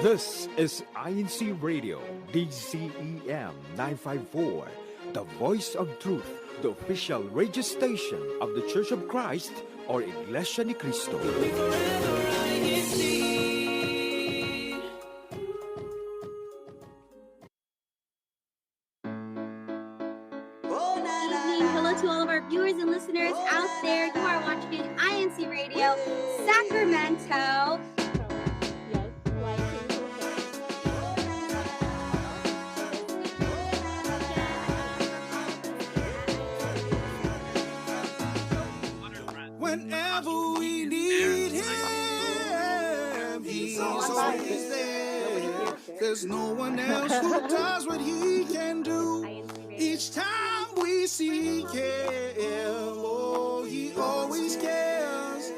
This is INCRadio, DCEM 954, the voice of truth, the official radio station of the Church of Christ, or Iglesianicristo. Good evening. Hello to all of our viewers and listeners out there. You are watching INC Radio Sacramento. Whenever we need him, he's always there. There's no one else who does what he can do. Each time we seek him, oh, he always cares.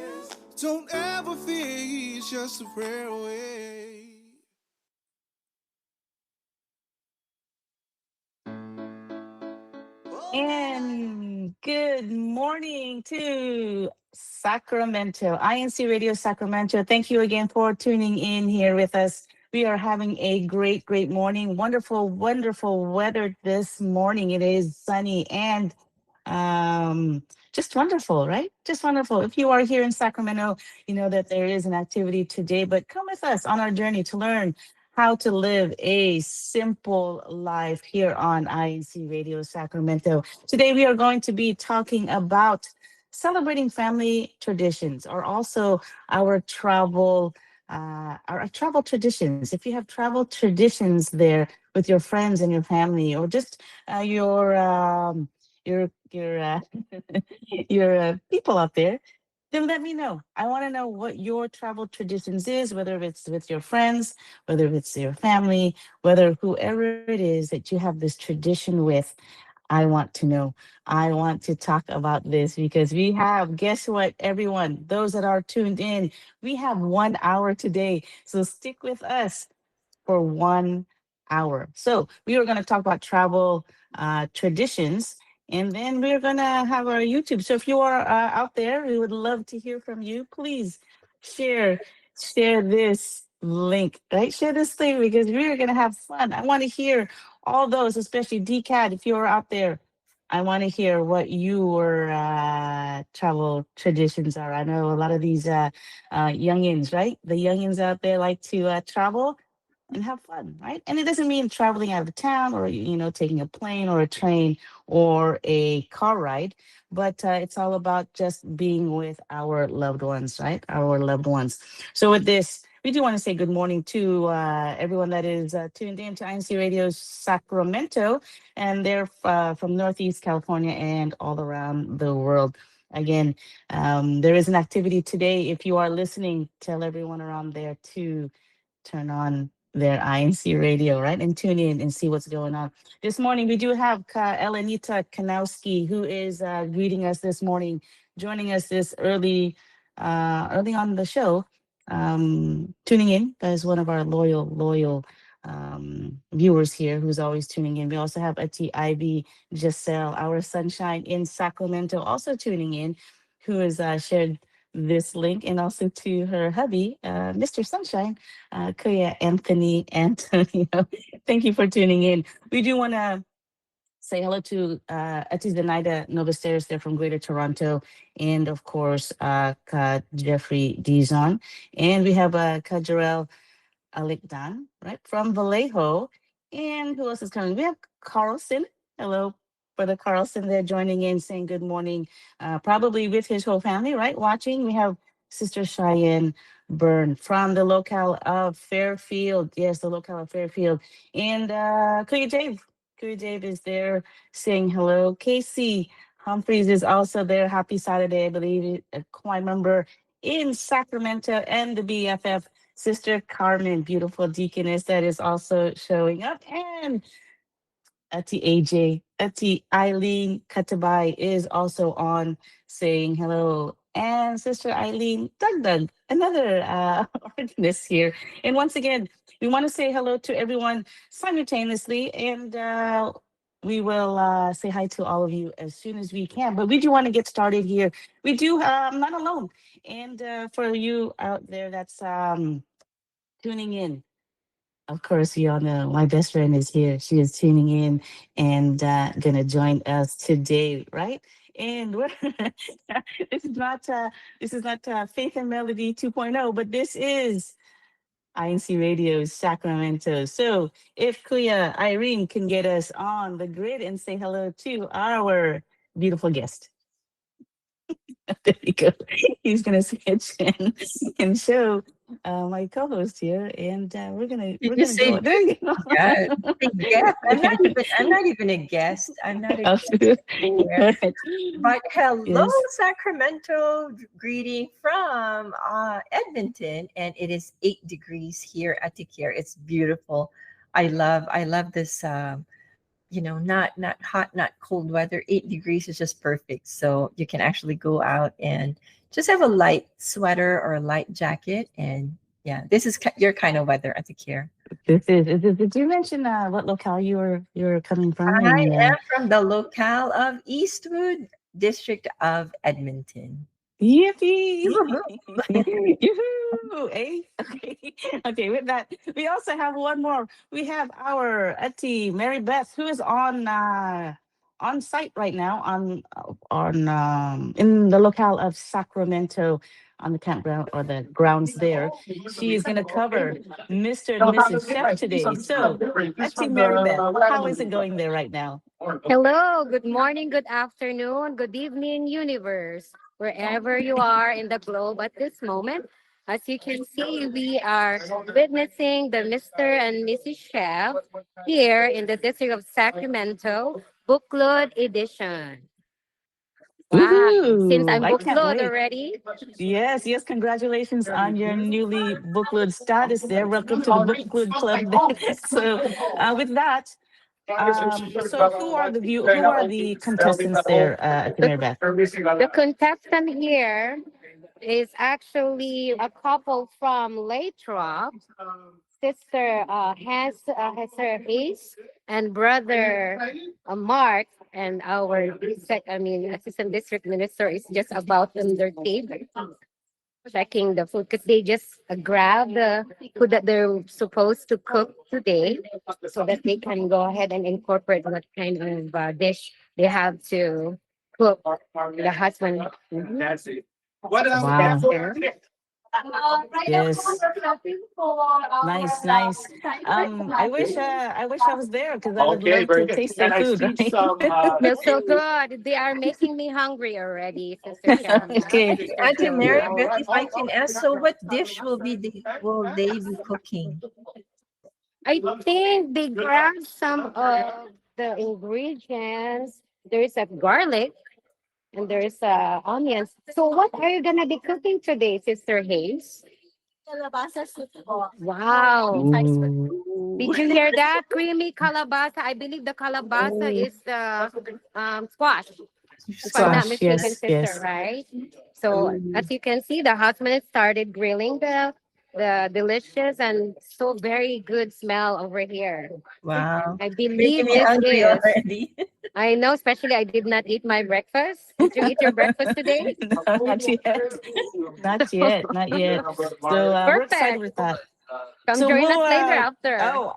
Don't ever fear, he's just a prayer away. And good morning to Sacramento, INC Radio Sacramento. Thank you again for tuning in here with us. We are having a great morning. Wonderful weather this morning. It is sunny and just wonderful, right? Just wonderful. If you are here in Sacramento, you know that there is an activity today, but come with us on our journey to learn how to live a simple life here on INC Radio Sacramento. Today, we are going to be talking about celebrating family traditions, or also our travel traditions. If you have travel traditions there with your friends and your family, or just your your people out there, then let me know. I want to know what your travel traditions is, whether it's with your friends, whether it's your family, whether whoever it is that you have this tradition with. I want to know. I want to talk about this because we have, guess what, everyone, those that are tuned in, we have 1 hour today. So stick with us for 1 hour. So we are going to talk about travel traditions, and then we're going to have our YouTube. So if you are out there, we would love to hear from you. Please share share this link, right? Share this thing because we're going to have fun. I want to hear all those, especially DCAT, if you're out there. I want to hear what your travel traditions are. I know a lot of these youngins, right? The youngins out there like to travel and have fun, right? And it doesn't mean traveling out of town or taking a plane or a train or a car ride, but it's all about just being with our loved ones, right? Our loved ones. So with this, we do want to say good morning to everyone that is tuned in to INC Radio Sacramento, and they're from Northeast California and all around the world. Again, there is an activity today. If you are listening, tell everyone around there to turn on their INC radio, right? And tune in and see what's going on. This morning, we do have Elenita Kanowski, who is greeting us this morning, joining us this early on the show, tuning in as one of our loyal viewers here who's always tuning in. We also have Ati Ivy Giselle, our sunshine in Sacramento, also tuning in, who has shared this link, and also to her hubby, Mr. Sunshine, Kuya Anthony Antonio. Thank you for tuning in. We do want to say hello to Ati Zenaida Novasteris there from Greater Toronto, and of course, Jeffrey Dizon. And we have Kajarel Alikdan, right, from Vallejo. And who else is coming? We have Carlson. Hello, Brother Carlson there joining in, saying good morning, probably with his whole family, right? Watching. We have Sister Cheyenne Byrne from the locale of Fairfield. Yes, the locale of Fairfield. And Kuya Dave. Kuya Dave is there saying hello. Casey Humphreys is also there. Happy Saturday, I believe, a choir member in Sacramento, and the BFF Sister Carmen, beautiful deaconess that is also showing up. And Ati AJ, Ati Eileen Katabai is also on saying hello. And Sister Eileen Doug, another organist here. And once again, we want to say hello to everyone simultaneously. And we will say hi to all of you as soon as we can. But we do want to get started here. We do, I'm not alone. And for you out there that's tuning in. Of course, you all know my best friend is here. She is tuning in and gonna join us today, right? And we're this is not Faith and Melody 2.0, but this is INC Radio Sacramento. So if Kuya Irene can get us on the grid and say hello to our beautiful guest. There you go. He's gonna switch and show my co-host here, and Did we're you gonna go. say There you go. yeah, a guest? I'm not even a guest. I'm not a guest here. Right. But hello, Yes. Sacramento. Greeting from Edmonton, and it is 8 degrees here at Tikir. It's beautiful. I love this. Not hot, not cold weather. 8 degrees is just perfect. So you can actually go out and just have a light sweater or a light jacket, and yeah, this is your kind of weather at Tikir. Did you mention what locale you're coming from? I And am from the locale of Eastwood, district of Edmonton. yippee! Woohoo. Yoo-hoo! Eh? Okay. Okay, with that, we also have one more. We have our Auntie Mary Beth, who is on site right now on in the locale of Sacramento on the campground or the grounds there. She is gonna cover Mr. and Mrs. Chef today. So, Auntie Mary Beth, how is it going there right now? Hello, good morning, good afternoon, good evening, universe, wherever you are in the globe at this moment. As you can see, we are witnessing the Mr. and Mrs. Chef here in the district of Sacramento, Bookload Edition. Wow, since Ooh, I'm I can't bookload wait. already, Yes, yes, congratulations on your newly book club status there. Welcome to the book club club there. So with that, so who are the contestants there, at the the, Mary Beth? the contestant here is actually a couple from Lathrop, sister has her Ace and brother Mark, and our assistant district minister is just about on their table checking the food because they just grab the food that they're supposed to cook today so that they can go ahead and incorporate what kind of dish they have to cook. The husband. Mhm. Wow. That's there. Yes. Nice, nice. I wish I was there because I would love to taste their food, right? Smells so good. They are making me hungry already, Sister Shelly. Okay. Sister Auntie Mary Joan. Beth, if I can ask, so what dish will they be cooking? I think they grabbed some of the ingredients. There's a garlic and there's onions. So what are you gonna be cooking today, Sister Hayes? Wow. Ooh. Did you hear that? Creamy calabasa. I believe the calabasa is the squash, if I'm not Squash, mistaken, yes, sister, yes. right? So as you can see, the husband started grilling the delicious and so very good smell over here. Wow, I making believe me this hungry is. already. I know, especially I did not eat my breakfast. Did you eat your breakfast today? No, not yet. Not yet, not yet. So we're excited Perfect. with that. Come So join we'll us later after. oh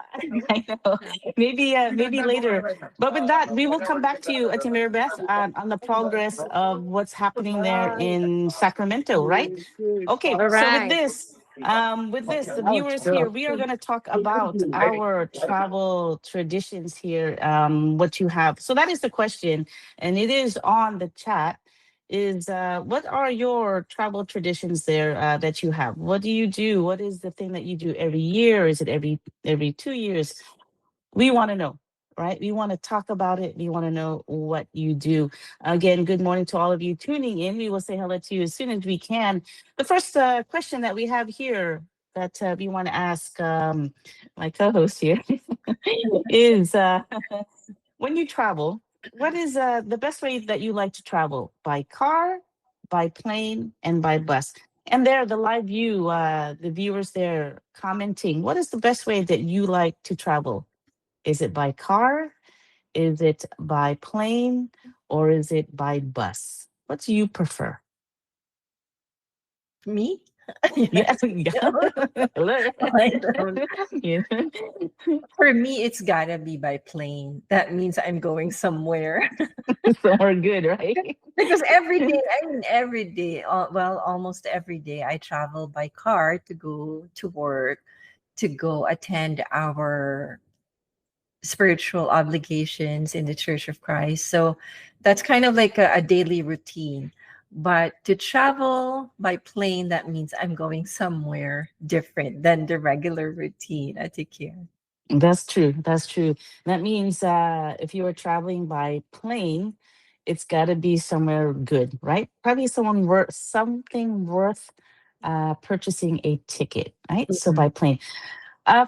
I know, maybe later. But with that, we will come back to you, Atimir Beth, on the progress of what's happening there in Sacramento, right? Okay, All so right. with this, the viewers here, we are going to talk about our travel traditions here. What you have. So that is the question, and it is on the chat. Is what are your travel traditions there that you have? What do you do? What is the thing that you do every year? Is it every 2 years? We want to know, right? We want to talk about it. We want to know what you do. Again, good morning to all of you tuning in. We will say hello to you as soon as we can. The first question that we have here that we want to ask my co-host here is when you travel, what is the best way that you like to travel? By car, by plane, and by bus? And there, the live view, the viewers there commenting, what is the best way that you like to travel? Is it by car? Is it by plane? Or is it by bus? What do you prefer? Me? You Yeah, know? Look. I don't. You know? For me, it's gotta be by plane. That means I'm going somewhere. Somewhere good, right? Because every day, I mean, every day, well, almost every day, I travel by car to go to work, to go attend our spiritual obligations in the Church of Christ. So that's kind of like a daily routine. But to travel by plane, that means I'm going somewhere different than the regular routine. I take care. That's true. That's true. That means if you are traveling by plane, it's got to be somewhere good, right? Probably something worth purchasing a ticket, right? So by plane.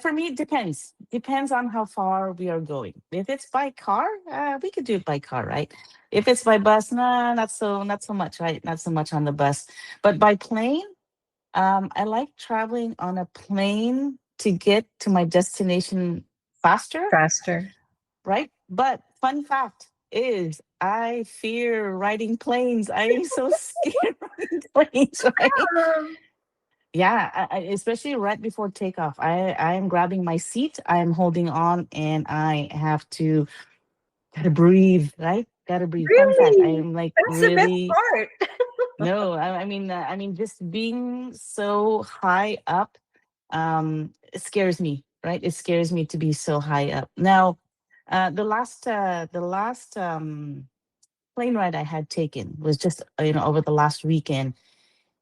For me, it depends. Depends on how far we are going. If it's by car, we could do it by car, right? If it's by bus, nah, not so much, right? Not so much on the bus. But by plane, I like traveling on a plane to get to my destination faster, Faster. right? But fun fact is, I fear riding planes. I am so scared riding planes, right? Um, Yeah, especially right before takeoff. I am grabbing my seat, I am holding on, and I have to gotta breathe, right? Gotta breathe. Fun fact, I really? am like That's the best really part. no. I mean, just being so high up, it scares me, right? It scares me to be so high up. Now, the last plane ride I had taken was just over the last weekend,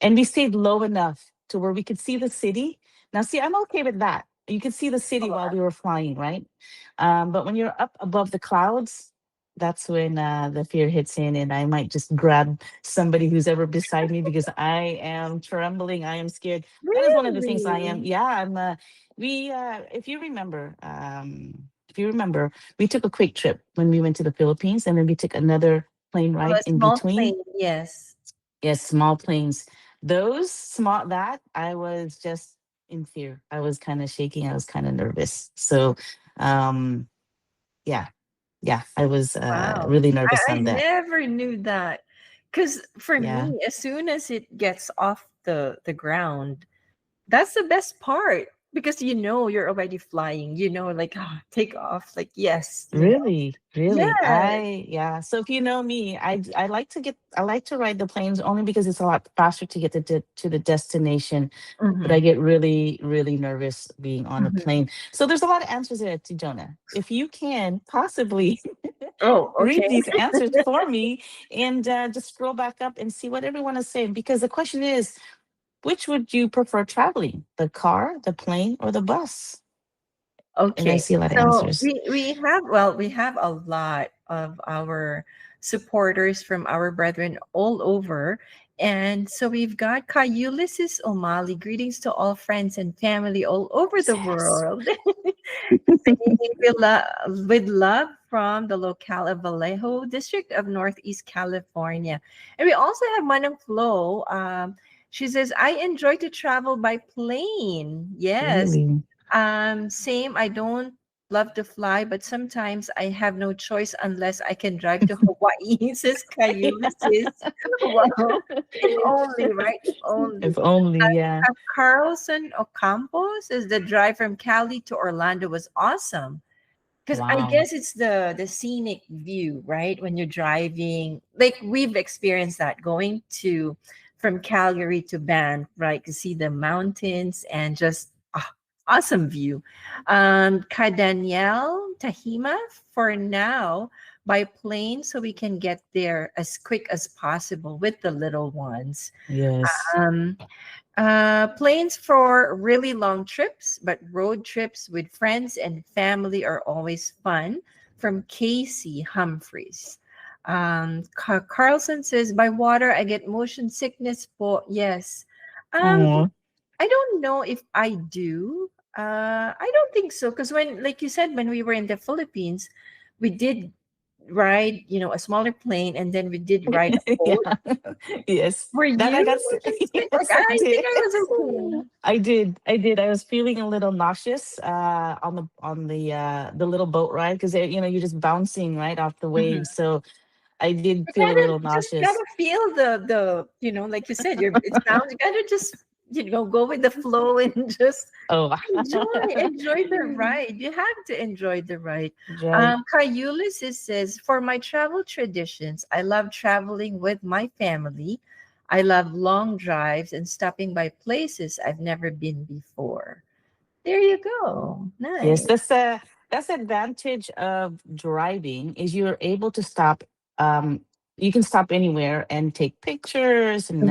and we stayed low enough to where we could see the city. Now, see, I'm okay with that. You could see the city while we were flying, right? But when you're up above the clouds, that's when the fear hits in, and I might just grab somebody who's ever beside me because I am trembling. I am scared. That is one of the things I am. Really? Yeah, I'm. If you remember, we took a quick trip when we went to the Philippines, and then we took another plane Oh, ride a in small between. plane, yes. Yes, small planes. Those small that I was just in fear. I was kind of shaking. I was kind of nervous. So, um, yeah, yeah, I was Wow. really nervous I on that. never knew that. Because for Yeah, me, as soon as it gets off the ground, that's the best part. Because you're already flying. Like, take off. Like, yes. really, really. Yes. Yeah. So if you know me, I like to ride the planes only because it's a lot faster to get to the destination. But I Hmm. get really, really nervous being on a Hmm. plane. So there's a lot of answers there to Jonah. If you can possibly Oh, read okay. these answers for me and just scroll back up and see what everyone is saying. Because the question is, which would you prefer traveling? The car, the plane, or the bus? And I Okay. see a lot of So answers. we have a lot of our supporters from our brethren all over. And so we've got Kayulisis O'Malley. Greetings to all friends and family all over the Yes. world. Saying with love from the locale of Vallejo, District of Northeast California. And we also have Manang Flo. She says, I enjoy to travel by plane. Yes. Really? Same. I don't love to fly, but sometimes I have no choice unless I can drive to Hawaii, says Kayulisis. Wow. If only, right? If only. If only, yeah. Carlson Ocampo says the drive from Cali to Orlando was awesome. Because I Wow. guess it's the scenic view, right? When you're driving, like we've experienced that going to from Calgary to Banff, right? To see the mountains and just awesome view. Danielle Tahima for now by plane so we can get there as quick as possible with the little ones. Yes. Um, Planes for really long trips, but road trips with friends and family are always fun. From Casey Humphreys. Carlson says, by water, I get motion sickness. Yes. Um, Oh, I don't know if I do. I don't think so. Because like you said, when we were in the Philippines, we did ride, a smaller plane and then we did ride a boat. yeah. Yes. Were That I you got. motion sick? Like, Yes, I I think did. I was okay. I did. I did. I was feeling a little nauseous on the little boat ride because you're just bouncing right off the Mhm. waves. So I did You feel a gotta little just nauseous. gotta feel the like you said, it sounds you gotta just go with the flow and just Oh, enjoy the ride. You have to enjoy the ride. right. Cayulis, it says, for my travel traditions, I love traveling with my family. I love long drives and stopping by places I've never been before. There you go. Yes, Nice. that's the advantage of driving is you're able to stop. Um, you can stop anywhere and take pictures and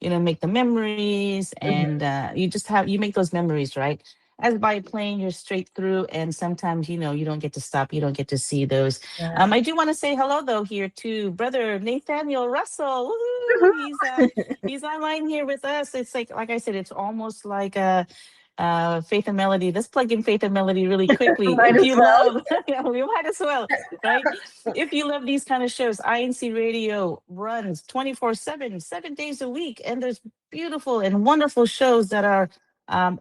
make the memories, and Mhm. you make those memories, right? As by plane, you're straight through, and sometimes you don't get to stop, you don't get to see those. Yeah. I do want to say hello though here to brother Nathaniel Russell. Woohoo! He's online here with us. It's like I said, it's almost like Faith and Melody. Let's plug in Faith and Melody really quickly. Might If as you well. love, we might as well, right? If you love these kind of shows, INC Radio runs 24/7, 7 days a week, and there's beautiful and wonderful shows that are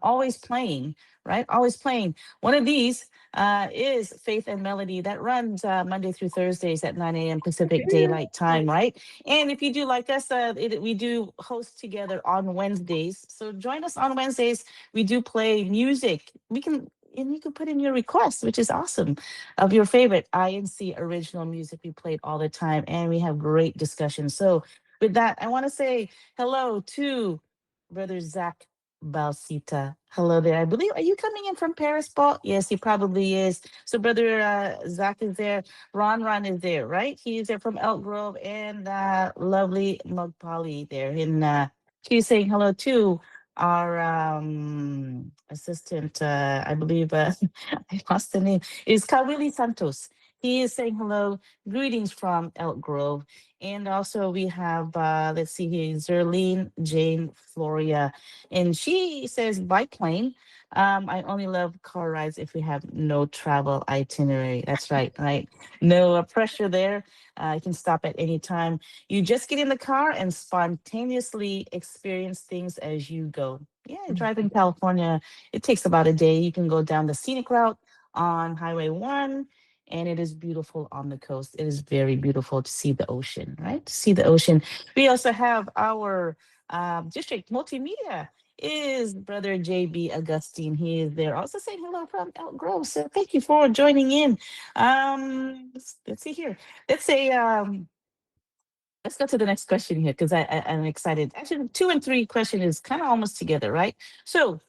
always playing, right? Always playing. One of these is Faith and Melody that runs Monday through Thursdays at 9 a.m. Pacific Daylight Time, right? And if you do like us, we do host together on Wednesdays. So join us on Wednesdays. We do play music. And you can put in your requests, which is awesome, of your favorite INC original music we played all the time. And we have great discussions. So with that, I want to say hello to Brother Zach Balsita. Hello there. I believe, are you coming in from Paris, Paul? Yes, he probably is. So Brother Zach is there. Ron is there, right? He is there from Elk Grove, and lovely Mug Polly there. And she's saying hello too our assistant, I believe, I lost the name, is Kawili Santos. He is saying hello, greetings from Elk Grove. And also we have, let's see here, Zerlene Jane Floria. And she says, by plane. I only love car rides if we have no travel itinerary. That's right, right? No pressure there. You can stop at any time. You just get in the car and spontaneously experience things as you go. Yeah, drive in California, it takes about a day. You can go down the scenic route on Highway 1, and it is beautiful on the coast. It is very beautiful to see the ocean, right? To see the ocean. We also have our district multimedia is Brother JB Augustine. He is there also saying hello from Elk Grove. So thank you for joining in. Let's see here. Let's say let's go to the next question here because I'm excited. Actually, 2 and 3 question is kind of almost together, right? So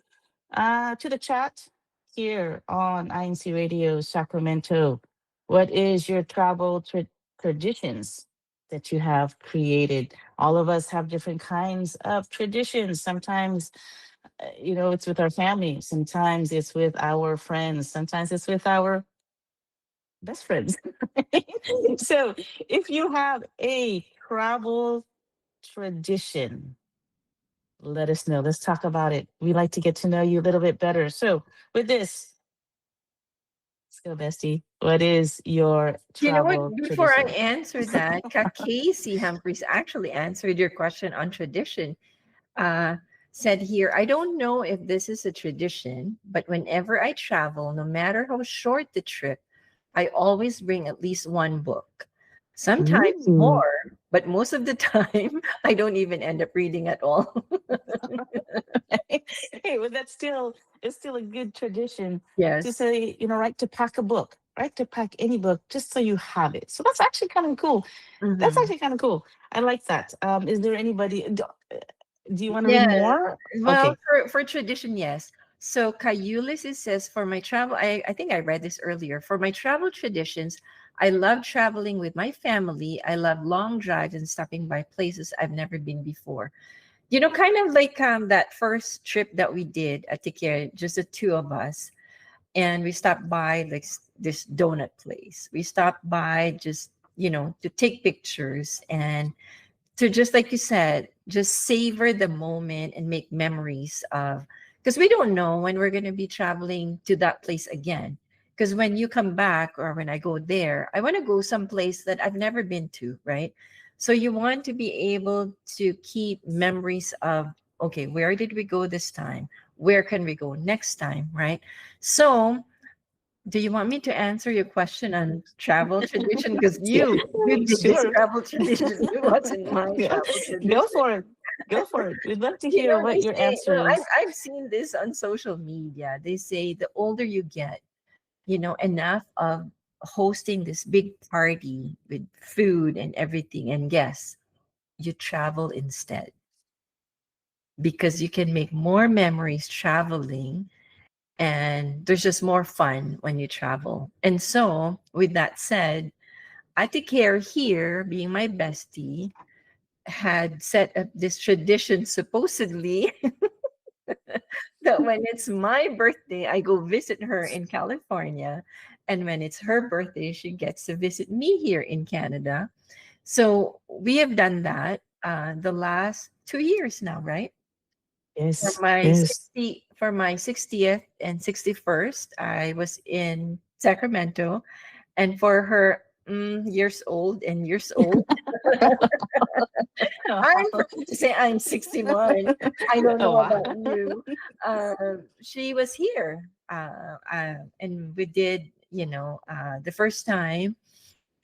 to the chat here on INC Radio Sacramento, what is your travel traditions that you have created? All of us have different kinds of traditions. Sometimes, it's with our family. Sometimes it's with our friends. Sometimes it's with our best friends. So if you have a travel tradition, let us know. Let's talk about it. We like to get to know you a little bit better. So with this, let's go, bestie. What is your You know what? travel Before I tradition? answer that, Casey Humphreys actually answered your question on tradition. Uh, said here, I don't know if this is a tradition, but whenever I travel, no matter how short the trip, I always bring at least one book. Sometimes Ooh. more, but most of the time, I don't even end up reading at all. Hey, well, it's still a good tradition to Yes. say, right, to pack a book, right? To pack any book just so you have it. So that's actually kind of cool. That's Mhm. actually kind of cool. I like that. Is there anybody? Do you want to read Yes. more? Well, Okay. for tradition, yes. So Cayulis, it says, for my travel, I think I read this earlier. For my travel traditions, I love traveling with my family. I love long drives and stopping by places I've never been before. Kind of like that first trip that we did at Tikir, just the two of us. And we stopped by like this donut place. We stopped by just, to take pictures and to, just like you said, just savor the moment and make memories of, because we don't know when we're going to be traveling to that place again. Because when you come back or when I go there, I want to go someplace that I've never been to, right? So you want to be able to keep memories of, okay, where did we go this time? Where can we go next time, right? So do you want me to answer your question on travel tradition? Because Yeah, you did this sure. travel tradition. It wasn't my Yeah. travel Go tradition. for it. Go for it. We'd love to hear They what your say, answer is. I've seen this on social media. They say the older you get, enough of hosting this big party with food and everything and guests, you travel instead because you can make more memories traveling, and there's just more fun when you travel. And so, with that said, I take care here, being my bestie, had set up this tradition supposedly that when it's my birthday, I go visit her in California. And when it's her birthday, she gets to visit me here in Canada. So we have done that the last 2 years now, right? For Yes, my yes. 60th and 61st, I was in Sacramento. And for her years old and years old, I'm proud to say I'm 61. I don't Oh, know wow. about you. She was here, and we did, the first time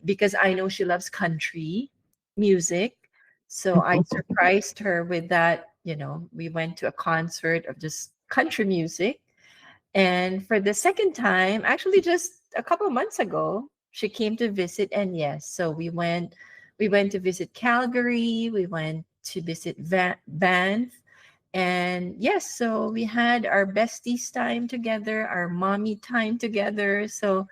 because I know she loves country music. So I surprised her with that. We went to a concert of just country music. And for the second time, actually just a couple of months ago, she came to visit. And yes, so we went to visit Calgary, we went to visit Banff. And yes, so we had our besties time together, our mommy time together. So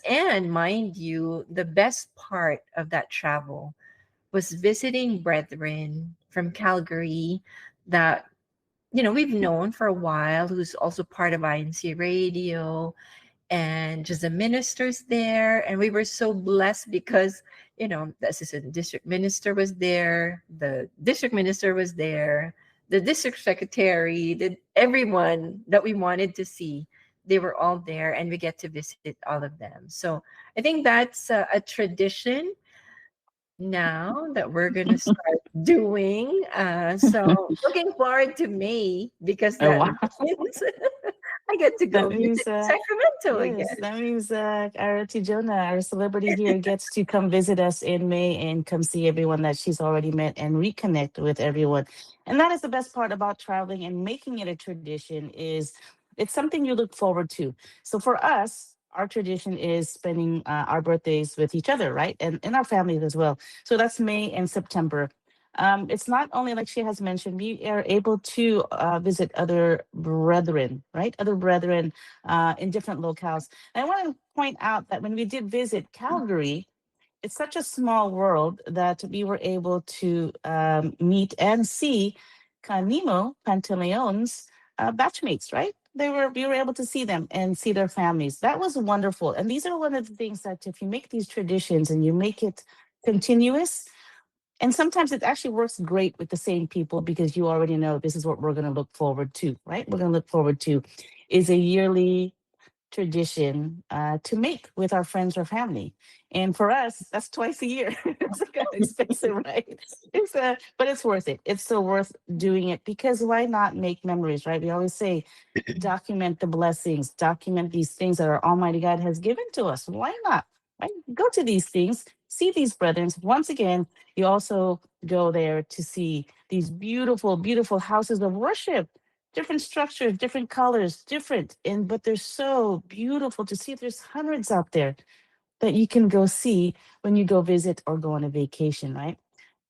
and mind you, the best part of that travel was visiting brethren from Calgary that we've known for a while, who's also part of INC Radio, and just the ministers there. And we were so blessed because, the assistant district minister was there, the district minister was there, the district secretary, everyone that we wanted to see, they were all there, and we get to visit all of them. So I think that's a tradition now that we're going to start doing. So looking forward to May because Oh, that wow. means I get to That go means, visit Sacramento yes, again. that means our Jonah, our celebrity here, gets to come visit us in May and come see everyone that she's already met and reconnect with everyone. And that is the best part about traveling and making it a tradition is it's something you look forward to. So for us, our tradition is spending our birthdays with each other, right? And our families as well. So that's May and September. It's not only like she has mentioned, we are able to visit other brethren, right? Other brethren in different locales. And I want to point out that when we did visit Calgary, it's such a small world that we were able to meet and see Canimo Pantaleon's batchmates, right? We were able to see them and see their families. That was wonderful. And these are one of the things that if you make these traditions and you make it continuous, and sometimes it actually works great with the same people because you already know this is what we're going to look forward to, right? We're going to look forward to is a yearly tradition to make with our friends or family. And for us, that's twice a year. It's kind of expensive, right? But it's worth it. It's still worth doing it because why not make memories, right? We always say, document the blessings, document these things that our Almighty God has given to us. Why not? Right? Go to these things, see these brethren. Once again, you also go there to see these beautiful, beautiful houses of worship, different structures, different colors, different, and but they're so beautiful to see. There's hundreds out there that you can go see when you go visit or go on a vacation, right?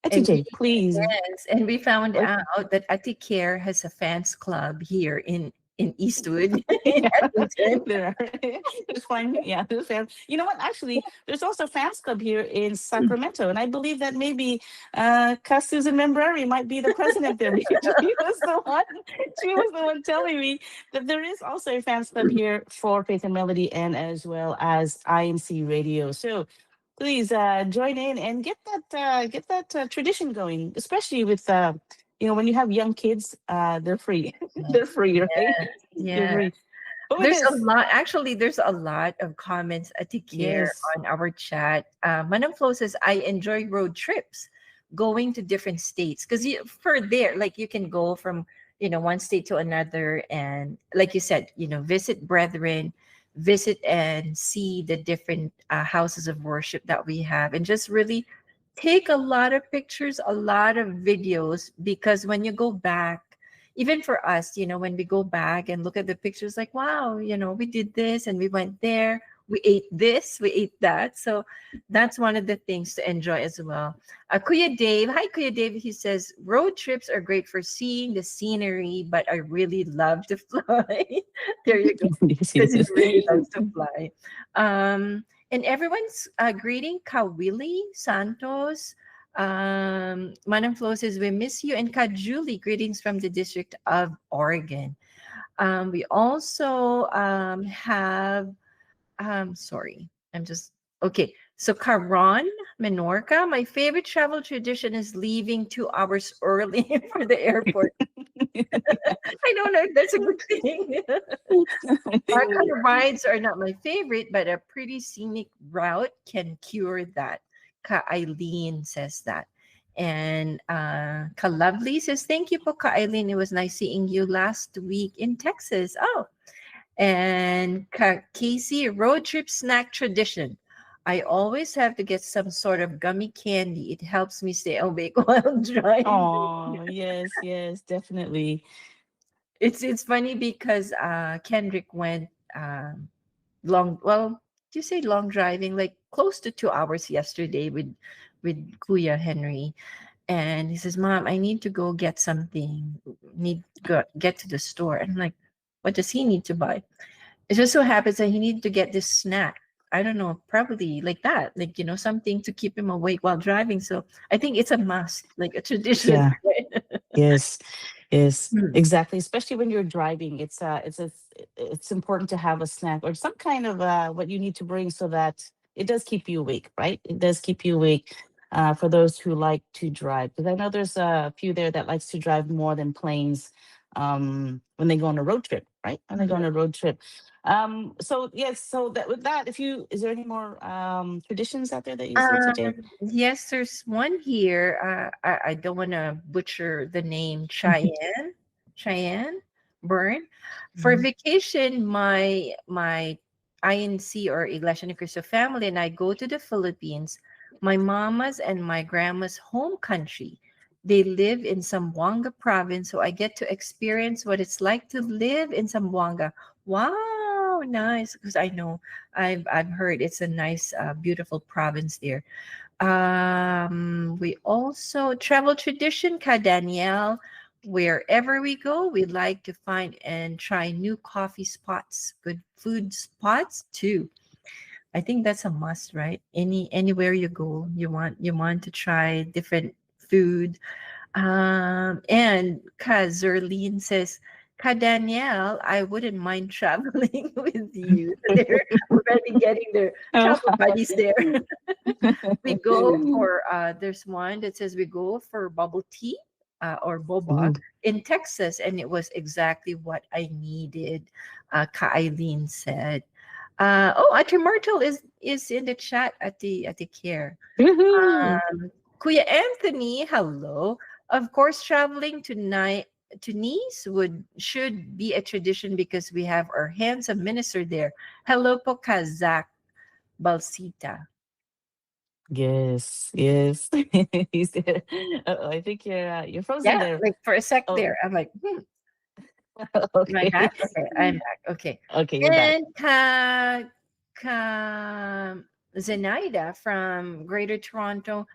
And TJ, please. yes, and we found Like, out that Ati Care has a fans club here in Eastwood in yeah, Edmonton. there are. There's fine. Yeah, there's fans. You know what? Actually, there's also a fans club here in Sacramento, and I believe that maybe Susan Membrari might be the president there. She was the one telling me that there is also a fans club here for Faith and Melody, and as well as INC Radio. So please join in and get that tradition going, especially with when you have young kids, they're free. They're free, right? Yes, They're yeah. free. But with There's a this, lot, actually, there's a lot of comments at the care yes. on our chat. Manam Flo says, I enjoy road trips, going to different states. Because for there, like you can go from, one state to another. And like you said, visit brethren, visit and see the different houses of worship that we have. And just really take a lot of pictures, a lot of videos, because when you go back, even for us, when we go back and look at the pictures, like, wow, we did this and we went there, we ate this, we ate that. So that's one of the things to enjoy as well. Kuya Dave, hi Kuya Dave, he says, road trips are great for seeing the scenery, but I really love to fly. There you go. Yes, Because he yes. really loves to fly. And everyone's greeting Kawili Santos. Manam Flo says, we miss you. And Ka Julie, greetings from the District of Oregon. We also have, sorry, I'm just, okay. So Caron Menorca, my favorite travel tradition is leaving 2 hours early for the airport. I don't know if that's a good thing. Our kind of rides are not my favorite, but a pretty scenic route can cure that. Ka Eileen says that. And Ka Lovely says, thank you po, Ka Eileen. It was nice seeing you last week in Texas. Oh, and Ka Casey, road trip snack tradition. I always have to get some sort of gummy candy. It helps me stay awake while driving. Oh, yes, yes, definitely. It's funny because Kendrick went long, well, do you say long driving, like close to 2 hours yesterday with Kuya Henry. And he says, Mom, I need to go get something, need to go get to the store. And I'm like, what does he need to buy? It just so happens that he needed to get this snack. I don't know, probably like that, like, something to keep him awake while driving. So I think it's a must, like a tradition. Yeah. Right? Yes, yes, Hmm. exactly. Especially when you're driving, it's important to have a snack or some kind of what you need to bring so that it does keep you awake, right? It does keep you awake. For those who like to drive, because I know there's a few there that likes to drive more than planes when they go on a road trip, right? When they go on a road trip. So yes, so that with that, if you is there any more traditions out there that you see today? Yes, there's one here. I don't want to butcher the name. Cheyenne Burn. For Mhm. vacation, my INC or Iglesia Ni Cristo family and I go to the Philippines, my mama's and my grandma's home country. They live in Zamboanga province, so I get to experience what it's like to live in Zamboanga. Wow, nice! Because I know I've heard it's a nice, beautiful province there. We also travel tradition, Ka Danielle. Wherever we go, we like to find and try new coffee spots, good food spots too. I think that's a must, right? Anywhere you go, you want to try different food. And Kazerline says, Ka Danielle, I wouldn't mind traveling with you. They're already getting their Oh. travel buddies there. We go for there's one that says we go for bubble tea or boba Ooh, in Texas, and it was exactly what I needed. Ka Eileen said. Oh, Ate Myrtle is in the chat at the care. woohoo. Kuya Anthony, hello. Of course, traveling to Nice should be a tradition because we have our handsome minister there. Hello po Kazak Balsita. Yes, yes. He's there. Uh-oh, I think you're frozen Yeah, there. like for a sec Oh, there, I'm like, am I okay. back? Okay, I'm back. Okay. Okay, you're back. And Zenaida from Greater Toronto.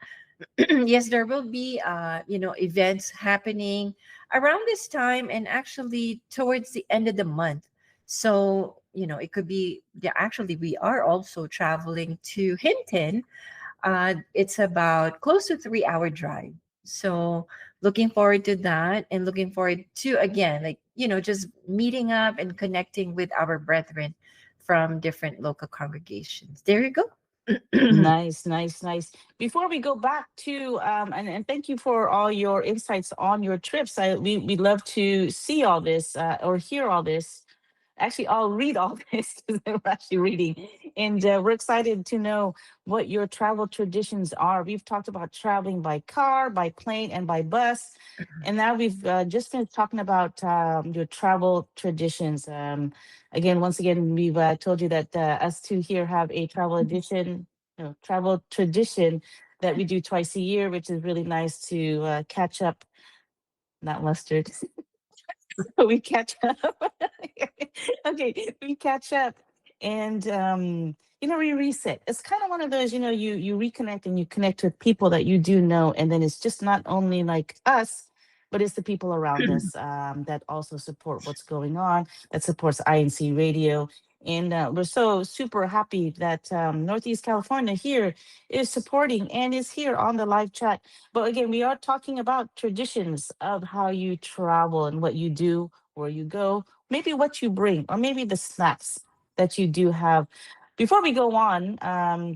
Yes, there will be events happening around this time and actually towards the end of the month. So, it could be, yeah, actually we are also traveling to Hinton. It's about close to 3 hour drive. So looking forward to that and looking forward to again, like, just meeting up and connecting with our brethren from different local congregations. There you go. Nice, nice, nice. Before we go back to and thank you for all your insights on your trips. We love to see all this or hear all this. Actually, I'll read all this because we're actually reading, and we're excited to know what your travel traditions are. We've talked about traveling by car, by plane, and by bus, and now we've just finished talking about your travel traditions. Again, once again, we've told you that us two here have a travel edition travel tradition that we do twice a year, which is really nice to catch up. Not mustard. We catch up. Okay, we catch up, and we reset. It's kind of one of those, you reconnect and you connect with people that you do know, and then it's just not only like us, but it's the people around us that also support what's going on, that supports INC Radio. And we're so super happy that Northeast California here is supporting and is here on the live chat. But again, we are talking about traditions of how you travel and what you do, where you go, maybe what you bring, or maybe the snacks that you do have. Before we go on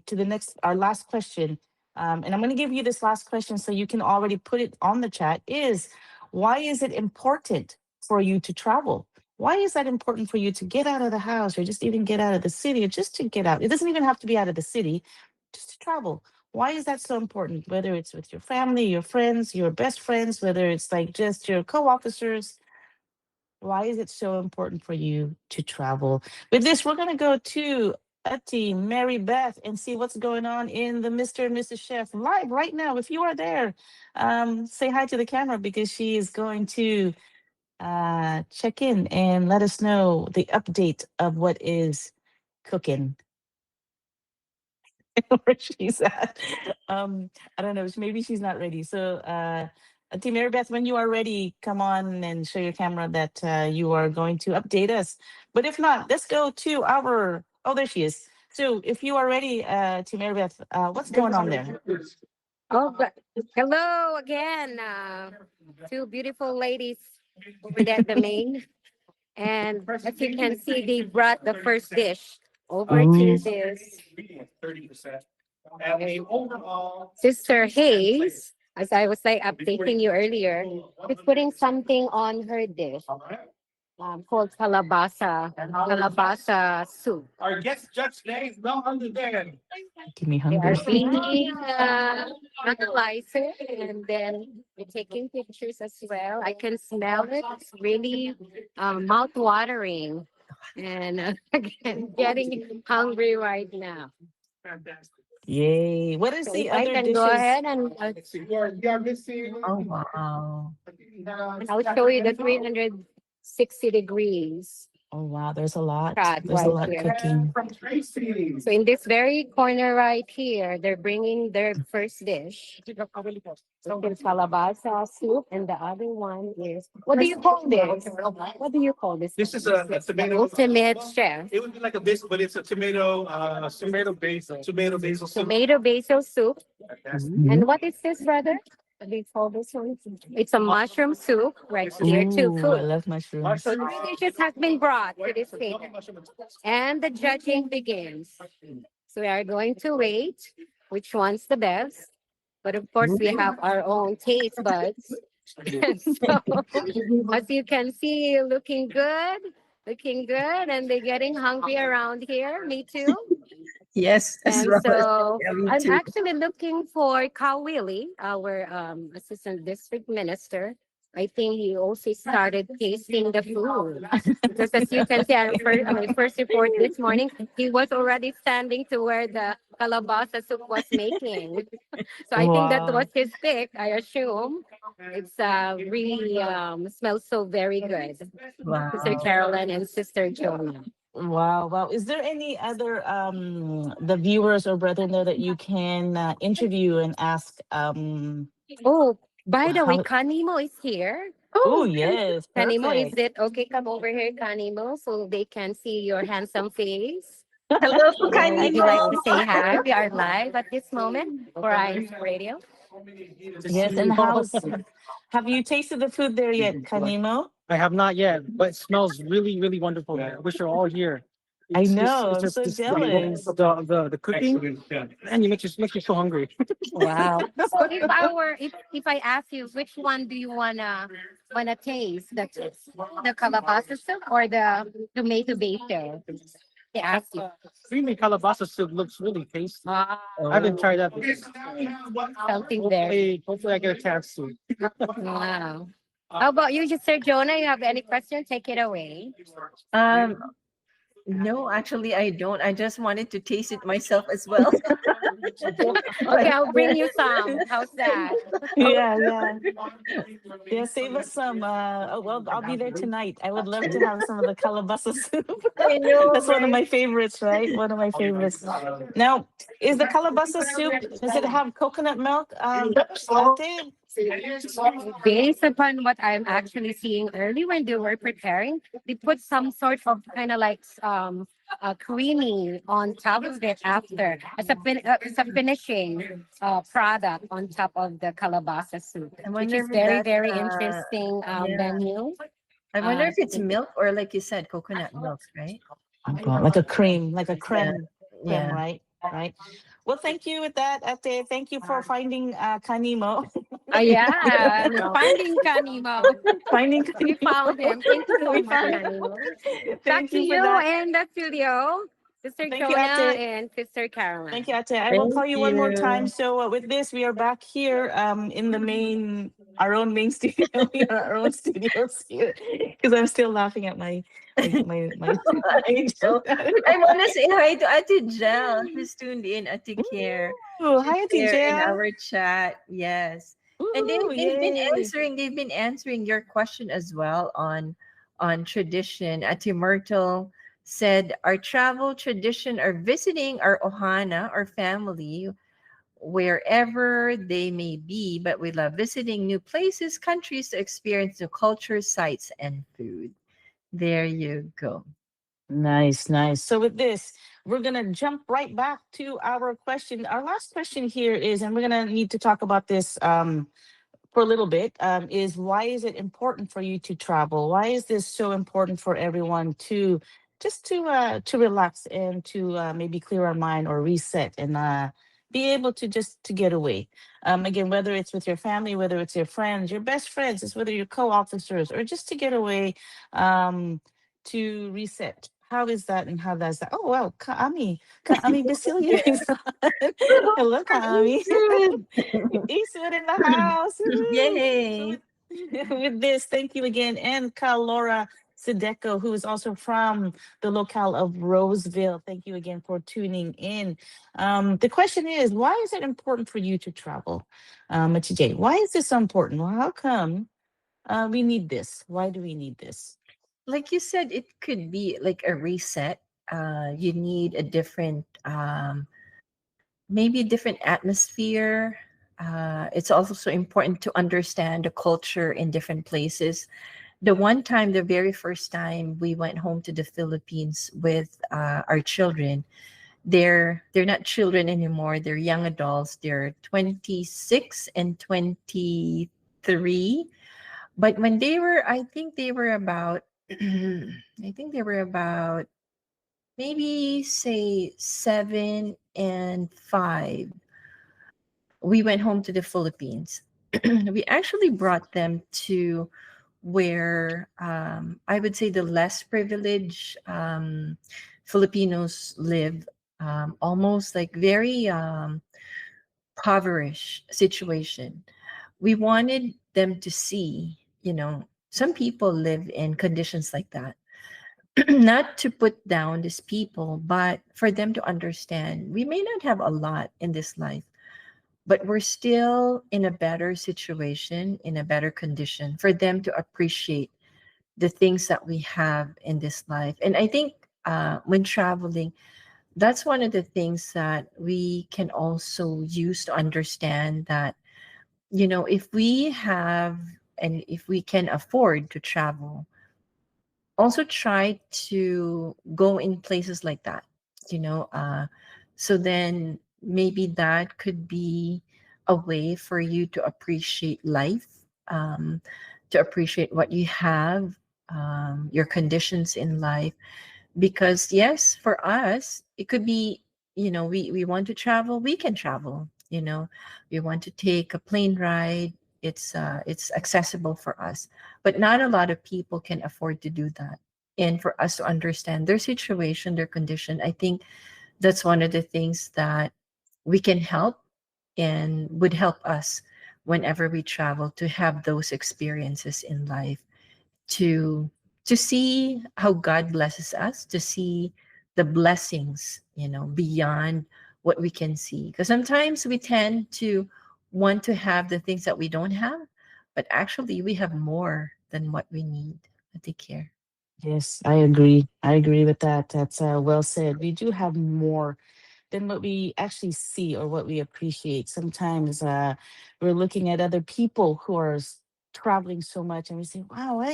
to our last question, and I'm going to give you this last question so you can already put it on the chat, is why is it important for you to travel? Why is that important for you to get out of the house or just even get out of the city or just to get out? It doesn't even have to be out of the city, just to travel. Why is that so important? Whether it's with your family, your friends, your best friends, whether it's like just your co-officers, why is it so important for you to travel? With this, we're going to go to Ati, Mary Beth, and see what's going on in the Mr. and Mrs. Chef live right now. If you are there, say hi to the camera because she is going to check in and let us know the update of what is cooking. Where she's at. I don't know. Maybe she's not ready. So, Team Mary Beth, when you are ready, come on and show your camera that you are going to update us. But if not, let's go to our. Oh, there she is. So, if you are ready, Team Mary Beth, what's going on there? Oh, hello again. Two beautiful ladies over there at the main. And as you can see, they brought the first dish over to this Sister Hayes. As I was like updating you earlier, she's putting something on her dish called calabasa soup. Our guest judge name is not under there. Give me They are hunger. being analyzer and then we're taking pictures as well. I can smell it. It's really mouth watering and again getting hungry right now. Fantastic. Yay. What is So the if I other can dishes? go ahead and You're missing. Oh, wow. I'll show you the 360 degrees. Oh, wow. There's a lot. Shot There's a right lot here. cooking. From Tracy. So in this very corner right here, they're bringing their first dish. So there's calabasa soup, and the other one is what do you call this? What do you call this? This is a tomato. Ultimate chef. It would be like a base, but it's a tomato basil soup. Tomato basil soup. Fantastic. And what is this, brother? What do you call this one? It's a mushroom soup right here too. Ooh, I Food. love mushrooms. Three dishes have been brought to this table, and the judging begins. So we are going to rate which one's the best. But of course, we have our own taste buds. So, as you can see, looking good, and they're getting hungry around here. Me too. Yes, as And well. so Yeah, me I'm too. actually looking for Kyle Willie, our assistant district minister. I think he also started tasting the food. Because as you can see, my first report this morning, he was already standing to where the calabasa soup was making. So I think that Wow. was his pick, I assume. It's really smells so very good. Wow. Sister Carolyn and Sister Jonah. Wow, wow. Is there any other the viewers or brethren there that you can interview and ask Oh, by the way, how Kanimo is here. Oh, yes, Kanimo, is perfect. it okay? Come over here, Kanimo, so they can see your handsome face. Hello, Would you like to Kanimo. say hi? We are live at this moment for INC Radio. Yes, and have you tasted the food there yet, Kanimo? I have not yet, but it smells really, really wonderful. I wish you're all here. I It's know, I'm just so jealous. the cooking, and you makes me so hungry. Wow. So if I ask you which one do you wanna taste, the calabasa soup or the tomato basil? They ask you. Creamy calabasa soup looks really tasty. Ah, I haven't tried that. something there. Hopefully I get a chance to. Wow. How about you, Sister Jonah? You have any question? Take it away. Um, No, actually, I don't. I just wanted to taste it myself as well. Okay, I'll bring you some. How's that? Yeah, yeah. Yeah, save us some. Oh, well, I'll be there tonight. I would love to have some of the calabasa soup. I know, That's one of right? my favorites, right? One of my favorites. Now, is the calabasa soup, does it have coconut milk? Ate? Based upon what I'm actually seeing early when they were preparing, they put some sort of kind of like creamy on top of it after as a finishing product on top of the calabasa soup, I which wonder is if very that's very interesting yeah. menu. I wonder Uh, if it's milk or like you said, coconut milk, right? Like a cream, like a Yeah, creme, yeah. right? Right. Well, thank you with that, Ate. Thank you for finding Kanimo. yeah, finding Kanimo. Finding We Kanimo. found him. Thank you so We much, found. Kanimo. Back Thank to you for you that. in the studio, Sister Thank you, Jonah Ate. and Sister Thank Caroline. you, Ate. I will Thank call you one more time. you. So with this, we are back here in the main, our own main studio. We are our own studios here because I'm still laughing at my I know. But I want to say hi to Ate Jel, who's tuned in. Ate Care. Ooh, She's hi, Auntie there in Jill. our chat. Yes. And Ooh, yay. they've been answering your question as well on tradition. Ate Myrtle said our travel tradition are visiting our ohana, our family, wherever they may be, but we love visiting new places, countries to experience new cultures, sights, and food. There you go. Nice, nice. So with this, we're gonna jump right back to our question. Our last question here is, and we're gonna need to talk about this for a little bit, is why is it important for you to travel? Why is this so important for everyone to just to relax and to maybe clear our mind or reset and be able to just to get away? Again, whether it's with your family, whether it's your friends, your best friends, it's whether your co-officers or just to get away, to reset. How is that and how does that? Oh wow, Kaami Basilia is on. Hello, Kaami. Eastwood in the house. Woohoo! So Yay. with this, thank you again. And Laura Sideco, who is also from the locale of Roseville. Thank you again for tuning in. The question is, why is it important for you to travel? TJ, why is this so important? Well, how come we need this? Why do we need this? Like you said, it could be like a reset. You need a different, maybe a different atmosphere. It's also so important to understand the culture in different places. The one time, the very first time we went home to the Philippines with our children, they're not children anymore. They're young adults. They're 26 and 23. But when they were, I think they were about, I think they were about maybe say 7 and 5. We went home to the Philippines. We actually brought them to where I would say the less privileged Filipinos live, almost like very impoverished situation. We wanted them to see, some people live in conditions like that. Not to put down these people, but for them to understand we may not have a lot in this life, but we're still in a better situation, in a better condition for them to appreciate the things that we have in this life. And I think when traveling, that's one of the things that we can also use to understand that, if we have and if we can afford to travel, also try to go in places like that, you know. So then maybe that could be a way for you to appreciate life, to appreciate what you have, your conditions in life. Because yes, for us it could be, we want to travel, we can travel, we want to take a plane ride, it's accessible for us, but not a lot of people can afford to do that. And for us to understand their situation, their condition, I think that's one of the things that we can help and would help us whenever we travel to have those experiences in life, to to see how God blesses us, to see the blessings, beyond what we can see. Because sometimes we tend to want to have the things that we don't have, but actually we have more than what we need. Take care. Yes, I agree. I agree with that. That's well said. We do have more than what we actually see or what we appreciate. Sometimes we're looking at other people who are traveling so much, and we say, "Wow,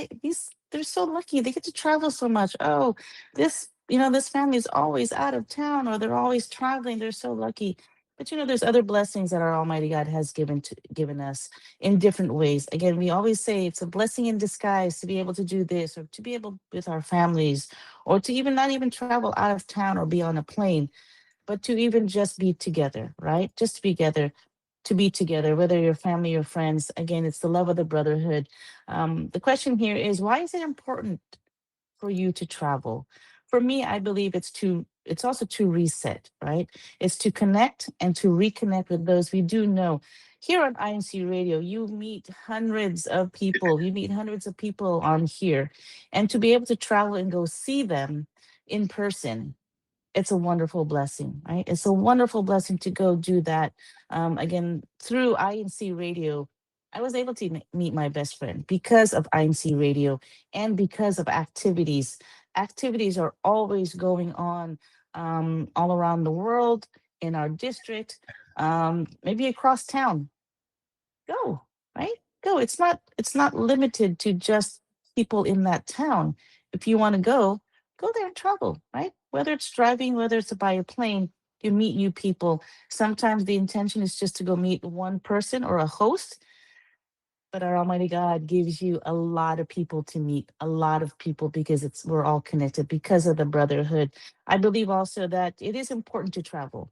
they're so lucky. They get to travel so much. Oh, this family is always out of town, or they're always traveling. They're so lucky." But there's other blessings that our Almighty God has given us in different ways. Again, we always say it's a blessing in disguise to be able to do this, or to be able with our families, or to even not even travel out of town or be on a plane, but to even just be together, right? Just to be together, whether you're family or friends. Again, it's the love of the brotherhood. The question here is, why is it important for you to travel? For me, I believe it's also to reset, right? It's to connect and to reconnect with those we do know. Here on INC Radio, you meet hundreds of people. You meet hundreds of people on here. And to be able to travel and go see them in person, it's a wonderful blessing, right? It's a wonderful blessing to go do that. Again, through INC Radio, I was able to meet my best friend because of INC Radio and because of activities. Activities are always going on all around the world, in our district, maybe across town. Go, right? Go. It's not limited to just people in that town. If you want to go there and travel, right? Whether it's driving, whether it's by a plane, you meet new people. Sometimes the intention is just to go meet one person or a host, but our Almighty God gives you a lot of people to meet, a lot of people, because we're all connected because of the brotherhood. I believe also that it is important to travel,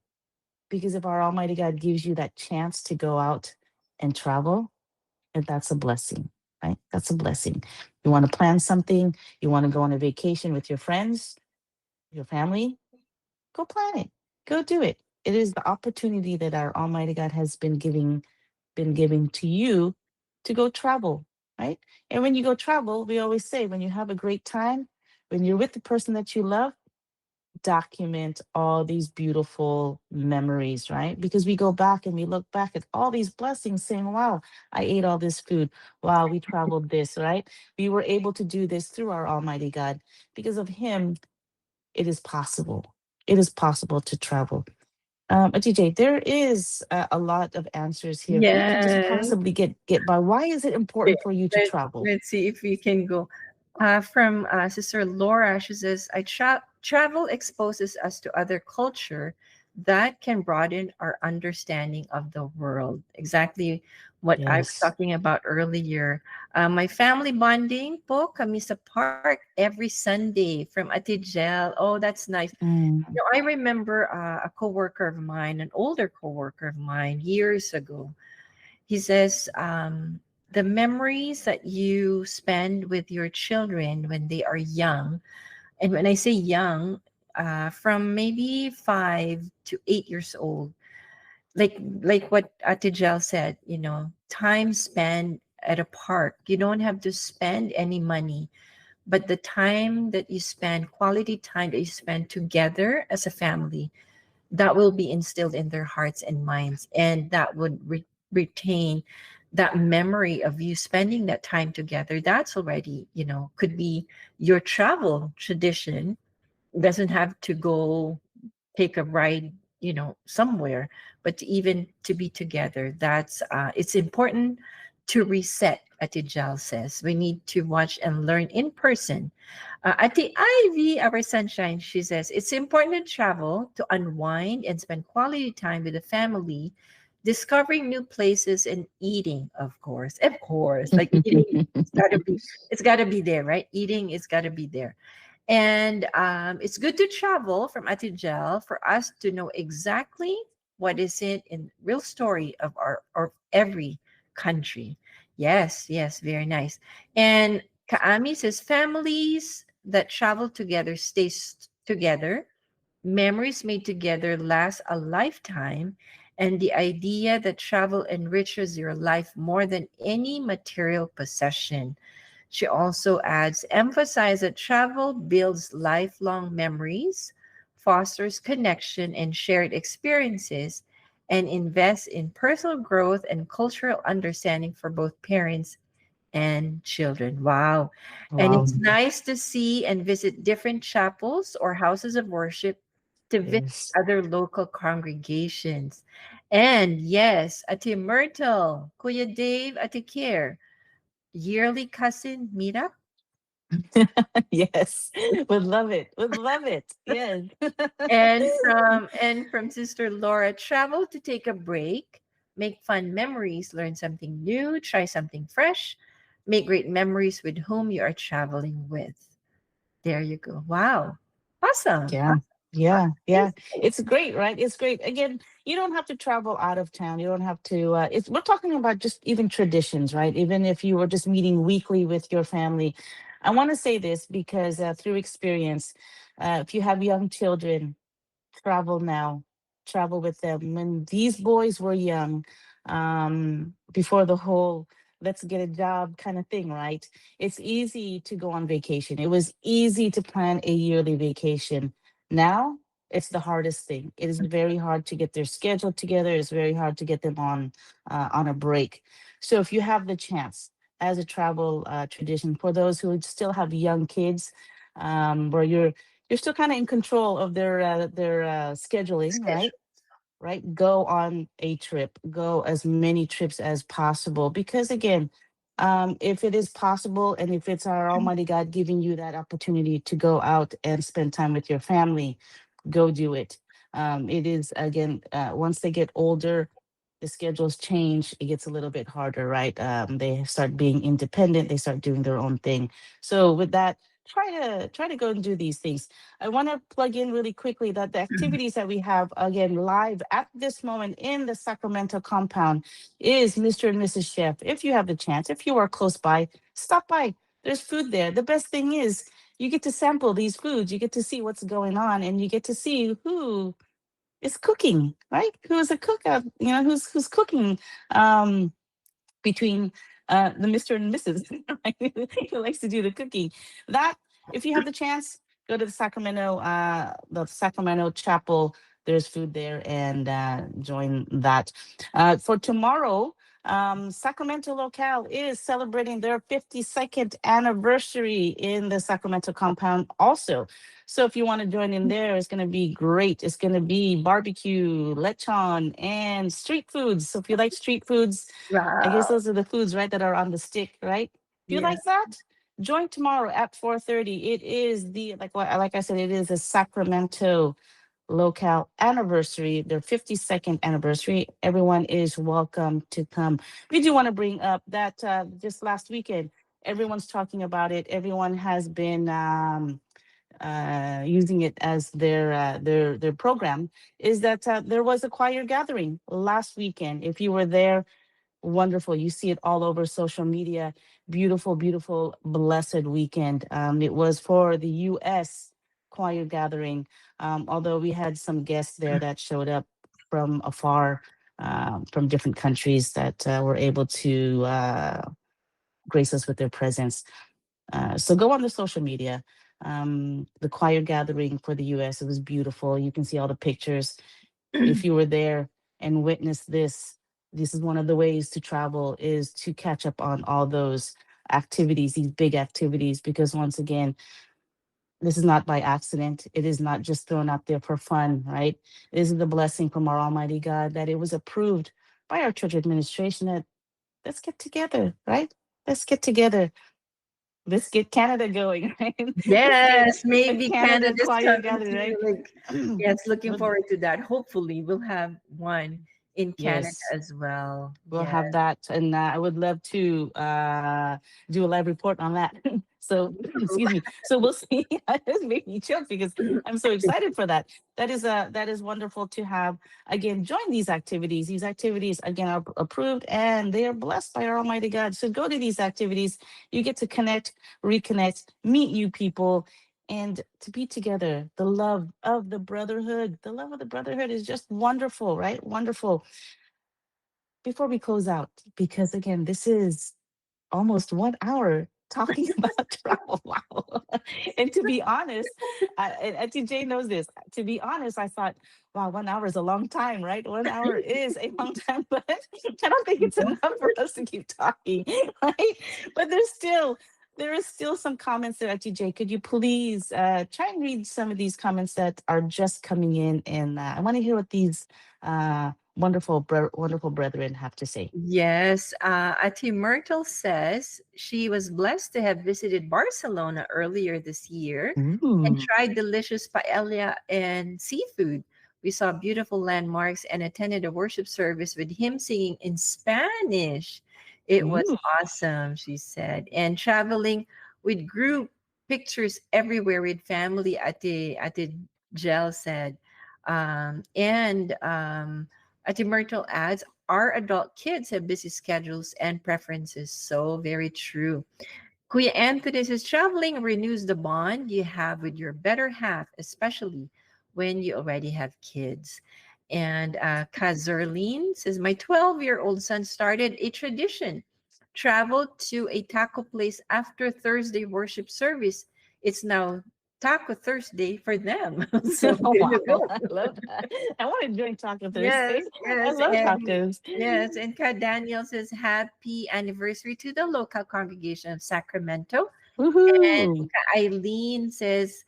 because if our Almighty God gives you that chance to go out and travel, and that's a blessing, right? That's a blessing. You want to plan something, you want to go on a vacation with your friends, your family, go plan it. Go do it. It is the opportunity that our Almighty God has been giving to you to go travel, right? And when you go travel, we always say, when you have a great time, when you're with the person that you love, document all these beautiful memories, right? Because we go back and we look back at all these blessings saying, wow, I ate all this food. Wow, we traveled this, right? We were able to do this through our Almighty God. Because of Him, it is possible. It is possible to travel. TJ, there is a lot of answers here. If we could just Yes. possibly get by, why is it Okay, important for you to travel? let's see if we can go. From Sister Laura, she says, travel exposes us to other culture that can broaden our understanding of the world. Exactly what I was Yes. talking about earlier. My family bonding po, kami sa park every Sunday from Atijel. Oh, that's nice. Mm, I remember a coworker of mine, an older coworker of mine, years ago. He says, the memories that you spend with your children when they are young, and when I say young, from maybe 5 to 8 years old, like what Atijel said, time spent at a park. You don't have to spend any money, but the time that you spend, quality time that you spend together as a family, that will be instilled in their hearts and minds, and that would retain that memory of you spending that time together. That's already, could be your travel tradition. Doesn't have to go take a ride, somewhere, but even to be together. That's it's important to reset. Atijal says we need to watch and learn in person. Ati Ivy, our sunshine, she says it's important to travel to unwind and spend quality time with the family, discovering new places and eating. Of course, like eating. It's got to be there, right? Eating is got to be there. And it's good to travel from Atijel for us to know exactly what is it in real story of our or every country. Yes, yes, very nice. And Kaami says families that travel together together. Memories made together last a lifetime. And the idea that travel enriches your life more than any material possession. She also adds, emphasize that travel builds lifelong memories, fosters connection and shared experiences, and invests in personal growth and cultural understanding for both parents and children. Wow. And Wow. it's nice to see and visit different chapels or houses of worship to visit Yes. other local congregations. And yes, Ate Myrtle, Kuya Dave, Ate Kier, yearly cousin meetup. Yes. Would love it. Would love it. Yes. And from Sister Laura, travel to take a break, make fun memories, learn something new, try something fresh, make great memories with whom you are traveling with. There you go. Wow. Awesome. Yeah. Awesome. Yeah. Yeah. Amazing. It's great, right? It's great. Again, you don't have to travel out of town. You don't have to it's we're talking about just even traditions, right? Even if you were just meeting weekly with your family. I want to say this because through experience, if you have young children, travel now, travel with them. When these boys were young, before the whole let's get a job kind of thing, right? It's easy to go on vacation. It was easy to plan a yearly vacation. Now it's the hardest thing. It is very hard to get their schedule together. It's very hard to get them on a break. So if you have the chance as a travel tradition for those who still have young kids, where you're still kind of in control of their scheduling, Schedule. right? Right, go on a trip, go as many trips as possible, because again, if it is possible and if it's our almighty God giving you that opportunity to go out and spend time with your family, go do it. It is again, once they get older, the schedules change. It gets a little bit harder, right? They start being independent. They start doing their own thing. So with that, try to go and do these things. I want to plug in really quickly that the activities that we have again live at this moment in the Sacramento compound is Mr. and Mrs. Chef. If you have the chance, if you are close by, stop by. There's food there. The best thing is you get to sample these foods, you get to see what's going on, and you get to see who is cooking, right? Who is a cook out, who's cooking um between the Mr. and Mrs. right, who likes to do the cooking. That, if you have the chance, go to the Sacramento Chapel. There's food there, and join that. For tomorrow, Sacramento Locale is celebrating their 52nd anniversary in the Sacramento compound also. So if you want to join in there, it's going to be great. It's going to be barbecue, lechon, and street foods. So if you like street foods, I guess Wow. those are the foods, right, that are on the stick, right? If you Yeah. like that, join tomorrow at 4:30. It is the like I said, it is a Sacramento Locale anniversary, their 52nd anniversary. Everyone is welcome to come. We do want to bring up that just last weekend, everyone's talking about it. Everyone has been using it as their program. Is that there was a choir gathering last weekend? If you were there, wonderful. You see it all over social media. Beautiful, beautiful, blessed weekend. It was for the U.S. choir gathering. Although we had some guests there that showed up from afar, from different countries that were able to grace us with their presence. So go on the social media. The choir gathering for the U.S. It was beautiful. You can see all the pictures. If you were there and witnessed this, this is one of the ways to travel, is to catch up on all those activities, these big activities, because once again, this is not by accident. It is not just thrown out there for fun, right? This is the blessing from our Almighty God that it was approved by our church administration that let's get together, right? Let's get together. Let's get Canada going, right? Let's get Yes, a maybe Canada Canada's choir coming gathering, to right? like, yes, looking Would- forward to that. Hopefully, we'll have one in Canada yes. as well. We'll Yeah. have that, and I would love to do a live report on that. So, excuse me. So we'll see. This made me choke because I'm so excited for that. That is wonderful to have again. Join these activities. These activities again are approved, and they are blessed by our Almighty God. So go to these activities. You get to connect, reconnect, meet new people, and to be together. The love of the brotherhood. The love of the brotherhood is just wonderful, right? Wonderful. Before we close out, because again, this is almost 1 hour. talking about travel. Wow. And to be honest, and Auntie Jay knows this. To be honest, I thought, wow, 1 hour is a long time, right? 1 hour is a long time, but I don't think it's enough for us to keep talking, right? But there is still some comments there, Auntie Jay. Could you please try and read some of these comments that are just coming in? And I want to hear what these wonderful brethren have to say. Yes, Ati Myrtle says she was blessed to have visited Barcelona earlier this year and Ooh. tried delicious paella and seafood. We saw beautiful landmarks and attended a worship service with him singing in Spanish. It was Ooh. awesome, she said. And traveling with group pictures everywhere with family, Ate Gel said. Ate Myrtle adds, our adult kids have busy schedules and preferences. So very true. Kuya Anthony says traveling renews the bond you have with your better half, especially when you already have kids. And Kazerline says, my 12-year-old son started a tradition. Traveled to a taco place after Thursday worship service. It's now Taco Thursday for them. So Oh, there wow. you go. I love that. I want to join Taco Thursday. Yes, I yes, love and tacos. yes, and Kat Daniel says happy anniversary to the local congregation of Sacramento. And Woohoo. Eileen says,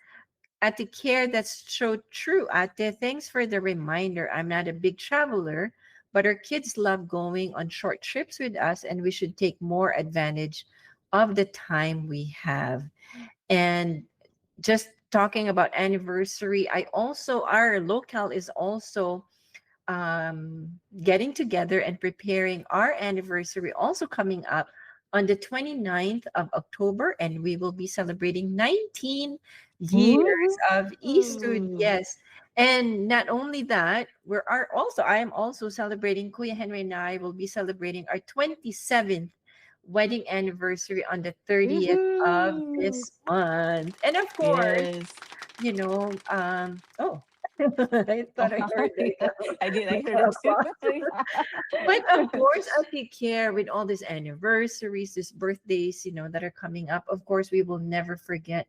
Ate Care, that's so true, Ate. Thanks for the reminder. I'm not a big traveler, but our kids love going on short trips with us, and we should take more advantage of the time we have. And just talking about anniversary, our locale is also getting together and preparing our anniversary also coming up on the 29th of October, and we will be celebrating 19 years of Eastwood. Woohoo. Yes. And not only that, I am also celebrating, Kuya Henry and I will be celebrating our 27th wedding anniversary on the 30th of Woohoo. this month. And of course, Yes. oh, I Oh, thought I heard yeah, I heard the it too. but of course, I take care with all these anniversaries, these birthdays, that are coming up. Of course, we will never forget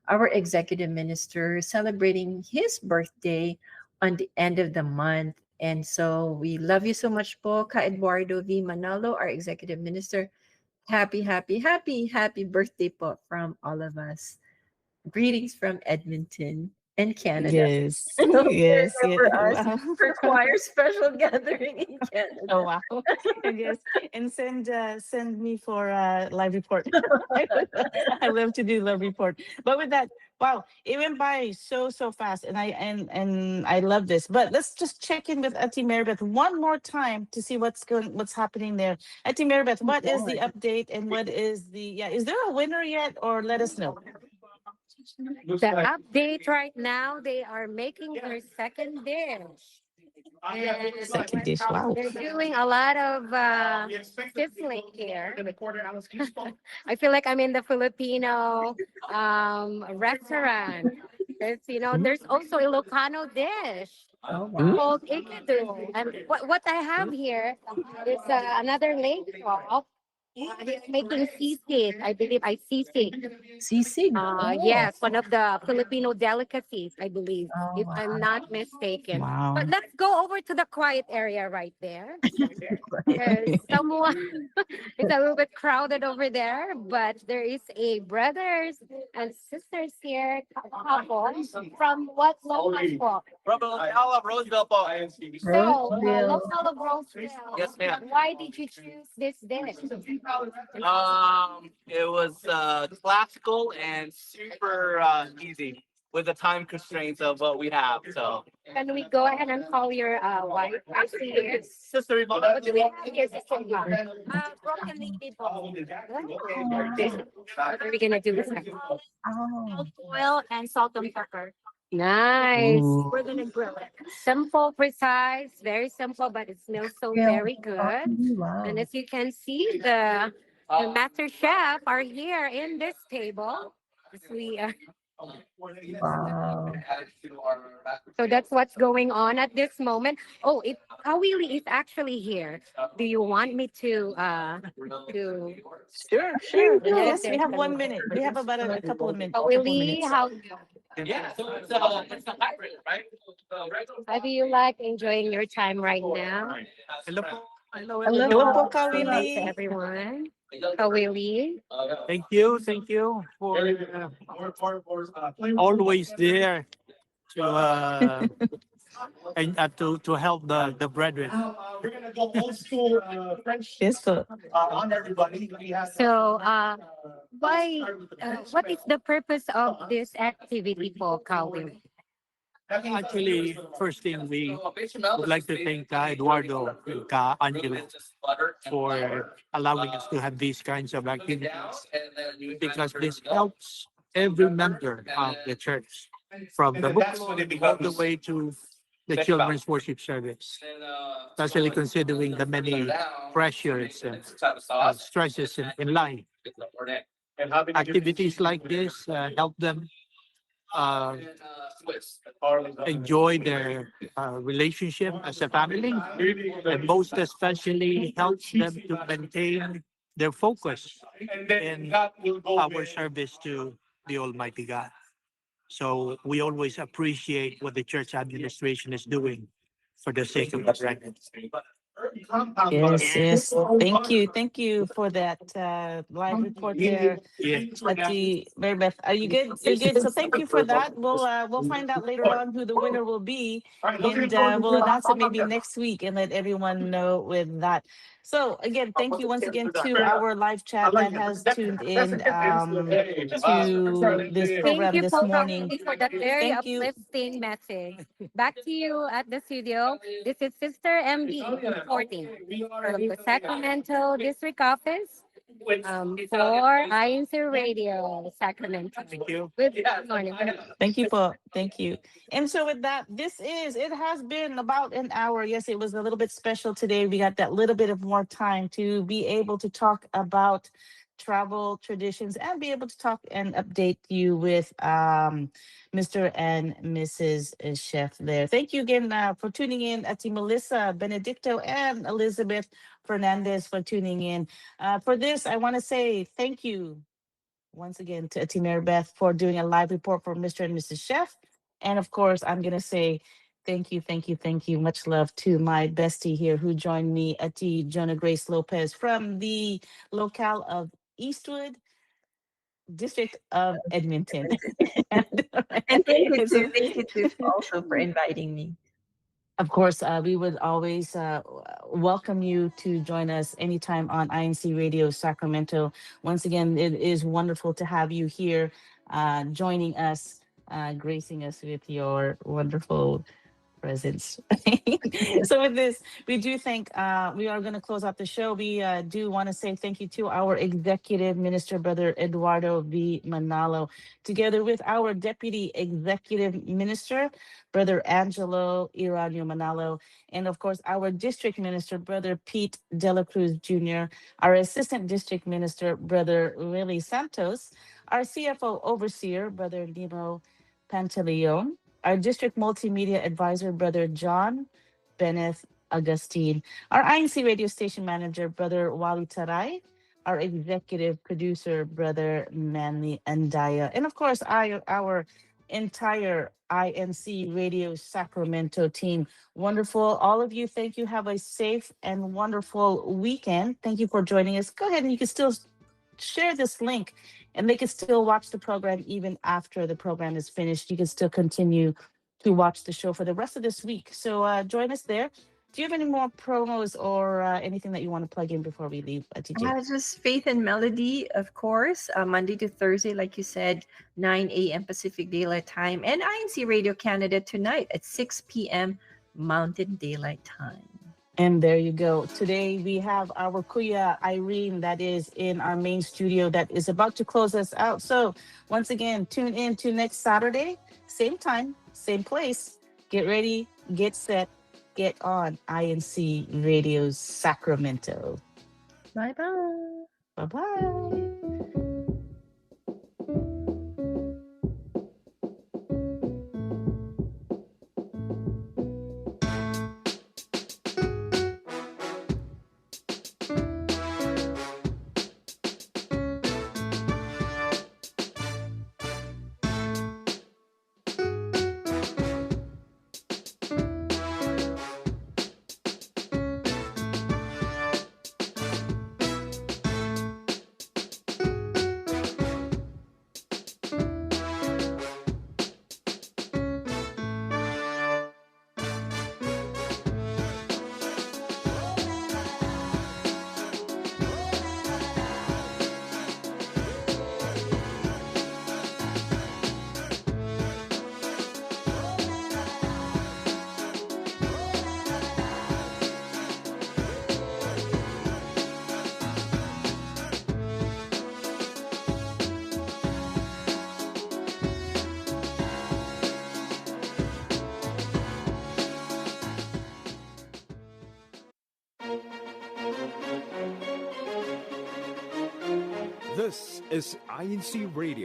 our executive minister celebrating his birthday on the end of the month. And so we love you so much po, Ka Eduardo V. Manalo, our executive minister. Happy, happy, happy, happy birthday po from all of us. Greetings from Edmonton and Canada. Yes. And don't Yes. Yeah. remember us Wow. for choir special gathering in Oh, Canada. wow. And yes, and send me for live report. I love to do live report. But with that, wow, it went by so fast, and I love this. But let's just check in with Auntie Marybeth one more time to see what's happening there. Auntie Marybeth, what is the update and what is the is there a winner yet, or let us know? The update right now, they are making their second dish. And Second dish. Wow. they're doing a lot of sizzling here. I feel like I'm in the Filipino restaurant. There's also a Ilocano dish Oh, Ooh. wow. called ikadu. And what I have here is another lake crop. He's making sisig. I believe I sisig. Sisig. Oh, Yes, one of the Filipino delicacies, I believe, oh, if I'm wow. not mistaken. But Wow. let's go over to the quiet area right there. There's someone, it's a little bit crowded over there, but there is a brothers and sisters here, couple from what local po? Roseville po. So, Roseville. local of Roseville. Yes, ma'am. Why did you choose this dish? It was classical and super easy with the time constraints of what we have. So, Can we go ahead and call your wife? I see here. Sister Yvonne. What do we have here, Sister Yvonne? Broken lady bone. What are we gonna do with that? Oh, Oil and salt and pepper. Nice. Ooh. We're gonna grill it. Simple, precise, very simple, but it smells so yeah. very good. Wow. And as you can see, the master chef are here in this table. As we Wow. So that's what's going on at this moment. Oh, Kawili is actually here. Do you want me to Sure, sure. let Yes, we them have come 1 minute. We have about a couple of minutes. Kawili, Yeah, so it's a hybrid, right? how do you like enjoying your time right now? Hello po. Hello, Hello. Hello po, Say hi to Kawili. everyone. Kawili. Thank you for always there to and to help the brethren. We're gonna go old school French Yes po. on everybody. We have So, why? What is the purpose of this activity for Kawili? Actually, first thing we would like to thank Eduardo and Angelo for allowing us to have these kinds of activities because this helps every member of the church from the book all the way to the children's worship service, especially considering the many pressures and stresses in life. Activities like this help them uh, enjoy their relationship as a family, and most especially helps them to maintain their focus in our service to the Almighty God. So we always appreciate what the church administration is doing for the sake of the brethren. Yes, yes. Thank you for that live report there, Yeah. Ati Mary Beth. Are you good? Are you good? So thank you for that. We'll find out later on who the winner will be, and we'll announce it maybe next week and let everyone know with that. So again, thank you once again to our live chat that has tuned in to this Thank program you, this Paul morning. Kawili, for that very Thank you. uplifting message. Back to you at the studio. This is Sister MD reporting from the Sacramento District Office for INC Radio Sacramento. Thank you. Good morning. Thank you, Paul. Thank you. And so with that, it has been about an hour. Yes, it was a little bit special today. We got that little bit of more time to be able to talk about travel traditions and be able to talk and update you with Mr. and Mrs. Chef there. Thank you again for tuning in, Ati Melissa, Benedicto, and Elizabeth Fernandez for tuning in. For this, I want to say thank you once again to Ati Mary Beth for doing a live report for Mr. and Mrs. Chef. And of course, I'm going to say thank you, thank you, thank you. Much love to my bestie here who joined me, Ati Jonah Grace Lopez from the locale of Eastwood, District of Edmonton. and, And thank you and too. so, Thank you too also for inviting me. of course, we would always welcome you to join us anytime on INC Radio Sacramento. Once again, it is wonderful to have you here joining us, gracing us with your wonderful presence. So with this, we do think we are going to close out the show. We do want to say thank you to our executive minister, Brother Eduardo V. Manalo, together with our deputy executive minister, Brother Angelo Iranio Manalo, and of course our district minister, Brother Pete Dela Cruz Jr., our assistant district minister, Brother Lily Santos, our CFO overseer, Brother Nemo Pantaleon, our district multimedia advisor, Brother John Benneth Augustine, our INC radio station manager, Brother Wally Taray, our executive producer, Brother Manly Andaya, and of course, our entire INC Radio Sacramento team. Wonderful. All of you, thank you. Have a safe and wonderful weekend. Thank you for joining us. Go ahead and you can still share this link and they can still watch the program even after the program is finished. You can still continue to watch the show for the rest of this week. So join us there. Do you have any more promos or anything that you want to plug in before we leave, TJ? Just Faith and Melody, of course, Monday to Thursday, like you said, 9 a.m. Pacific Daylight Time, and INC Radio Canada tonight at 6 p.m. Mountain Daylight Time. And there you go. Today we have our Kuya Irene that is in our main studio that is about to close us out. So once again, tune in to next Saturday, same time, same place. Get ready, get set, get on INC Radio Sacramento. Bye-bye. Bye-bye. This is INC Radio.